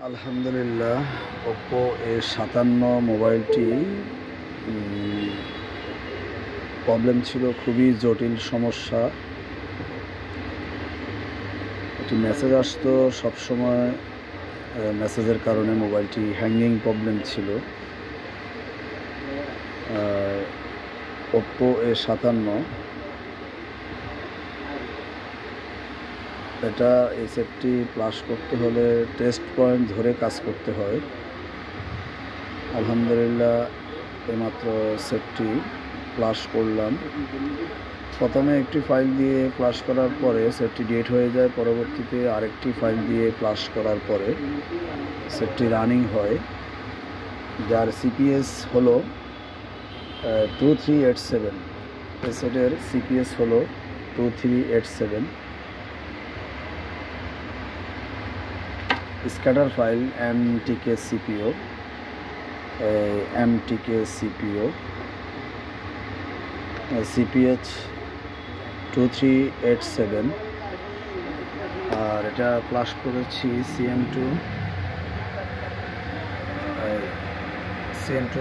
আলহামদুলিল্লাহ, Oppo A57 মোবাইলটি problem ছিল, খুবই জটিল সমস্যা। একটি মেসেজ আসতো সবসময়, মেসেজের কারণে মোবাইলটি হ্যাঙ্গিং প্রবলেম ছিল। ওপ্পো A57 এটা এই সেটটি প্লাস করতে হলে টেস্ট পয়েন্ট ধরে কাজ করতে হয়। আলহামদুলিল্লাহ, এইমাত্র সেটটি প্লাস করলাম। প্রথমে একটি ফাইল দিয়ে প্লাস করার পরে সেটটি ডিলিট হয়ে যায়, পরবর্তীতে আরেকটি ফাইল দিয়ে প্লাস করার পরে সেটটি রানিং হয়, যার সিপিএস হলো 2387। এই সেটের সিপিএস হলো 2387। Scatter file MTK CPU, CPH 2387। আর এটা প্লাস করেছি CM2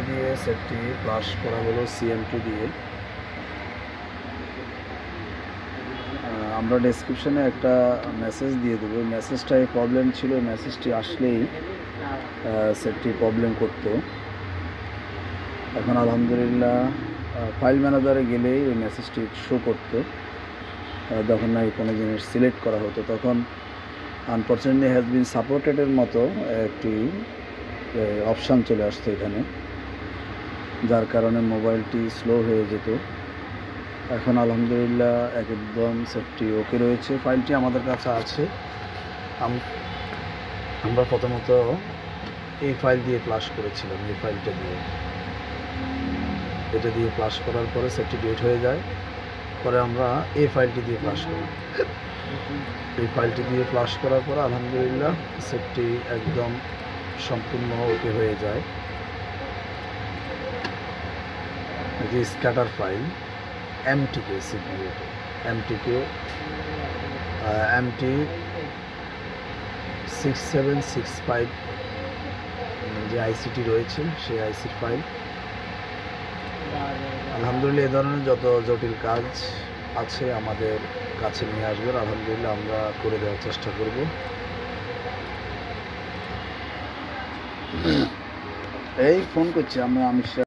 দিয়ে। সেটটি প্লাস করা হলো CM2 দিয়ে। আমরা ডেসক্রিপশনে একটা মেসেজ দিয়ে দেবো, মেসেজটাই প্রবলেম ছিল। মেসেজটি আসলেই সেটটি প্রবলেম করতো। এখন আলহামদুলিল্লাহ ফাইল ম্যানেজারে গেলেই ওই মেসেজটি শো করতো। যখন না কোনো জিনিস সিলেক্ট করা হতো তখন আনফরচুনেটলি হ্যাজ বিন সাপোর্টেডের মতো একটি অপশান চলে আসতো এখানে, যার কারণে মোবাইলটি স্লো হয়ে যেত। এখন আলহামদুলিল্লাহ একদম সেটটি ওকে রয়েছে। ফাইলটি আমাদের কাছে আছে। আমরা প্রথমত এই ফাইল দিয়ে প্লাস করেছিলাম, এই ফাইলটা দিয়ে। এটা দিয়ে প্লাস করার পরে সেটটি ডিলিট হয়ে যায়, পরে আমরা এই ফাইলটি দিয়ে প্লাস করি। এই ফাইলটি দিয়ে প্লাস করার পরে আলহামদুলিল্লাহ সেটটি একদম সম্পূর্ণ ওকে হয়ে যায়। এটি scatter file MTK CPU, MT6765 যে আইসিটি রয়েছে সেই আইসির ফাইল। আলহামদুলিল্লাহ, এ ধরনের যত জটিল কাজ আছে আমাদের কাছে নিয়ে আসবেন। আলহামদুলিল্লাহ আমরা করে দেওয়ার চেষ্টা করব। এই ফোন করছি আমি